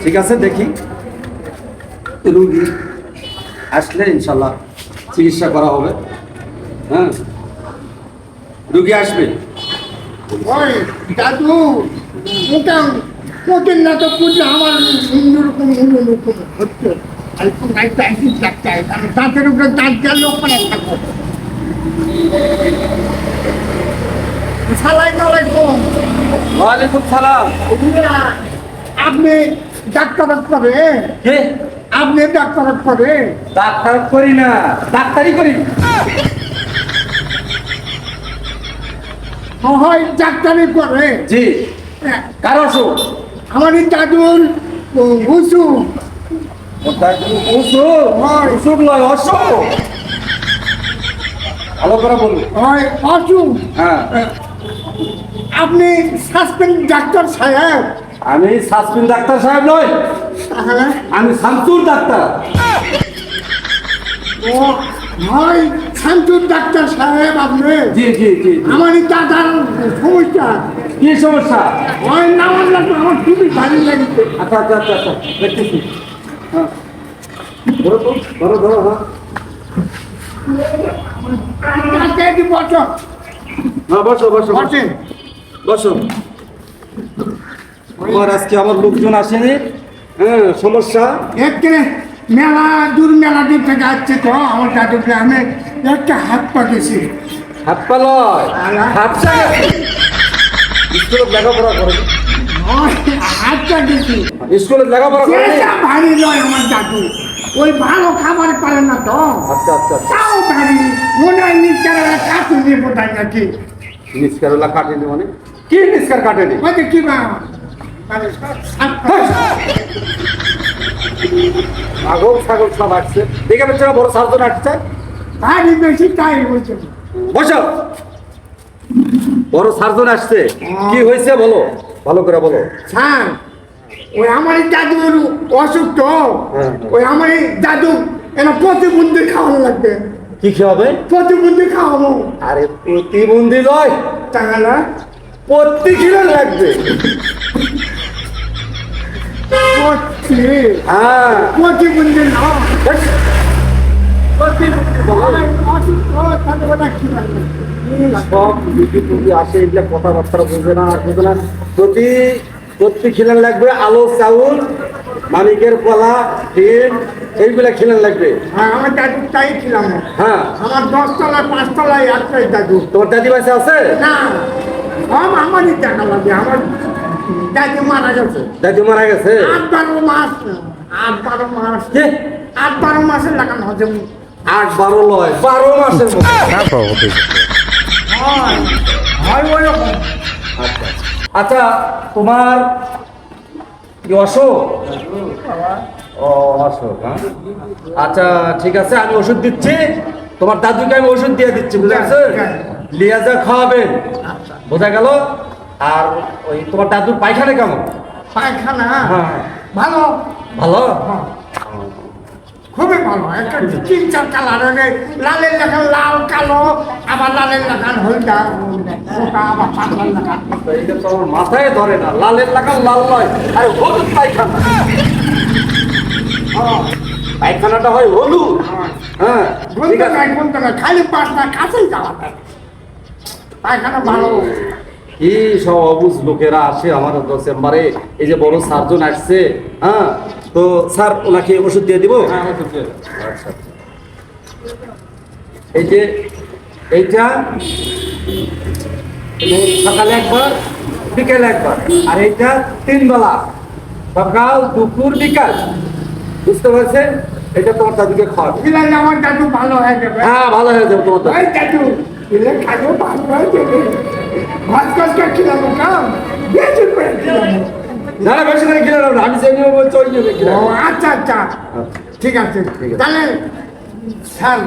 ঠিক আছে, দেখি রুগী আসলে ইনশাল্লাহ চিকিৎসা করা হবে। হ্যাঁ, রুগী আসবে। ওই দাদু ওটা কোটের নাটক করলে আমার অন্যরকম হচ্ছে। আমি দাঁতের উপরে দাঁত দিয়ে লোক মানে থাকবো। সালাইকুম। ওয়ালাইকুম সালাম। আপনি ডাক্তার করে? কে? আপনি ডাক্তার করে? ডাক্তার করি না, ডাক্তারি করি। হয় ডাক্তারি করে? জি। কার অসুখ? আমার এই দাদুর অসুখ। অসুখ নয়, অসুখ। ভালো করে বলুন। হয় অসুখ। হ্যাঁ। আপনি সাসপেন্ড ডাক্তার সাহেব? আমি সাসপেন্ড ডাক্তার সাহেব নই, আমি শামসুর ডাক্তার। ও হয় শামসুর ডাক্তার সাহেব আপনি? জি জি জি। আমার এই দাদার সমস্যা। কি সমস্যা? হয় নামাজ লাগবে, আমার খুবই ভালো লাগছে। আচ্ছা আচ্ছা আচ্ছা আচ্ছা, দেখতেছি। হ্যাঁ, ধরো তো, ধরো ধরো। হ্যাঁ বসো হ্যাঁ, বসো বসো বসেন। বসো। আমার আজকে আমার লোকজন আসেনি। হ্যাঁ, সমস্যা একটু মেলা দূর থেকে আসছে তো আমার দাদুকে আমি একটা হাত পাঠিয়েছি। হাত পা লয়, হাত পা স্কুলে লেখাপড়া করে। হাত পাঠিয়েছি। স্কুলে লেখাপড়া করে। ভারী নয় আমার দাদু, ওই ভালো খাবার পারে না তো। আচ্ছা আচ্ছা আচ্ছা। তাও ভারী মনে হয় নিশ্চয় কাটু দিয়ে বোঝায় নাকি। নিষ্কারলা কাটেনি মানে কি? নিষ্কার কাটেনি বলছে কি বা ছাগল ছাগল সব আসছে, দেখে বেচারা বড় সার্জন আসছে। ভারী বেশি তাই বলছে। বসো। বড় সার্জন আসছে, কি হয়েছে বলো, ভালো করে বলো। স্যার ওই আমার এই দাদুর অসুখ তো, ওই আমার এই দাদু এরা প্রতিবন্ধী খাওয়ানো লাগবে। কি খাওয়াবে? প্রতিবন্ধী খাওয়াবো। আরে প্রতিবন্ধী নয়, তাহলে প্রতি কিলো লাগবে। হ্যাঁ, প্রতিবন্ধী না প্রতিবন্ধী সব রুগী আসে, এগুলা কথাবার্তা বুঝবে না, বুঝবে না। প্রতি খিলান লাগবে আলো, চাউল, মানিকের কলা, ডিম, এইগুলা খিলান লাগবে। হ্যাঁ আমার দাদু তাই ছিলাম। হ্যাঁ, আমার 10 তলায় 5 তলায় একটাই দাদু। তোমার দাদি বাসা আছে? না সব আমারই টাকা লাগে। আমার দাদু মারা গেছে। দাদি মারা গেছে? 8-12 মাস। 8-12 মাস। 8-12 মাসের লাগানো হচ্ছে। 8-12 লয়, 12 মাসের মতো। হয় ওরকম। আচ্ছা আচ্ছা, তোমার কি অসুখ? ও অসুখ, হ্যাঁ। আচ্ছা ঠিক আছে, আমি ওষুধ দিচ্ছি। তোমার দাদুকে আমি ওষুধ দিয়ে দিচ্ছি, বুঝা গেছে? লিয়া যা খাওয়াবেন, বোঝা গেল? আর ওই তোমার দাদুর পায়খানা কেমন? পায়খানা হ্যাঁ ভালো ভালো। খুবই ভালো। একটা 3-4 কালার, লালের লেখান লাল, কালো, আবার লালের লেখান হলদা, আবার পাতলার লেখান। এইটা তো আমার মাথায় ধরে না, লালের লাগান লাল নয়, আর হলুদ পায়খানা। পায়খানাটা হয় হলুদ। হ্যাঁ ঠিক আছে। বলতে না খালি পাশটা কাছেই যাওয়া যায়। পায়খানা ভালো। কি সব অবুঝ লোকেরা আসে আমার চেম্বারে। এই যে বড় সার্জন আসছে, হ্যাঁ, তো স্যার ওনাকে ওষুধ দিয়ে দিব। আচ্ছা, এই যে এইটা সকালে একবার, বিকেলে একবার, আর এইটা 3 বেলা, সকাল দুপুর বিকাল, বুঝতে পারছেন? এটা তোমার দাদুকে খাওয়াবে। খিলালে আমার দাদু ভালো হয়ে যাবে। হ্যাঁ ভালো হয়ে যাবে তোমার দাদু। ওই দাদু খিলে খাবো ভালো হয়ে যাবে। ভাত কষ্ট খিলাবো কাম বেশি করে খিলাবো। না না, বেশি করে কিনে নেবো না, আমি যে নিয়ম বলছি ওই নিয়মে কিনে ও নেবো। আচ্ছা আচ্ছা ঠিক আছে। ঠিক আছে। তাহলে স্যার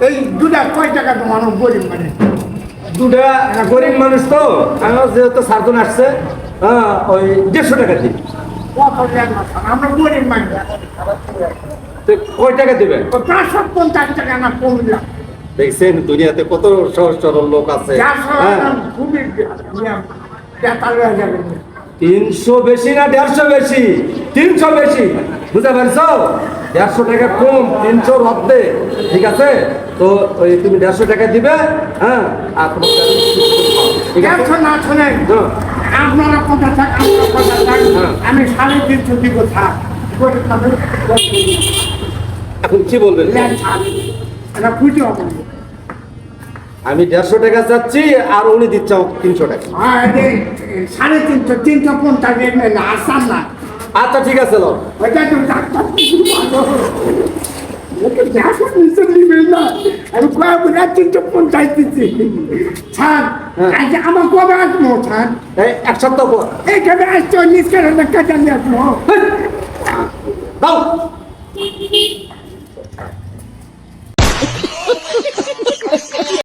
এই দুটা কয় টাকা তোমার গরিব মানে? দুটা গরিব মানুষ তো, আমার যেহেতু সার্জন আসছে, হ্যাঁ, ওই 150 টাকা দিই। আমরা গরিব মানুষ। তো কয় টাকা দেবেন? 550 টাকা না কমলা। দেখছেন দুনিয়াতে কত সহজ সরল লোক আছে। হ্যাঁ, খুবই বেতাল হয়ে যাবে। 300 বেশি না 150 বেশি? 300 বেশি, বুঝতে পারছো? 150 টাকা কম, 300 অর্ধে, ঠিক আছে? তো ওই তুমি 150 টাকা দিবে, হ্যাঁ, আর তোমার ঠিক আছে? দেখো না শোনেন, হ্যাঁ। আপনারা কথা থাক, আপনারা কথা থাক, হ্যাঁ। আমি 350 দিব থাক। করে তাদের এখন কি বলবেন? লেন থাক। এটা খুঁজে হবে। আমি 150 টাকা চাচ্ছি আর উনি দিচ্ছে আমাকে 300 টাকা। হ্যাঁ, এই 350, 350 নেবেন না, আসান না। আচ্ছা ঠিক আছে, লো। ওইটা তো ডাক্তার ওকে দেখো নিচে নিবেন না। আমি কয়েক বলে 350 দিচ্ছি। স্যার, হ্যাঁ। আজ আমার কবে আসবো স্যার? এই এক সপ্তাহ পর এইখানে আসছে নিচে কাজে নিয়ে আসবো। দাও।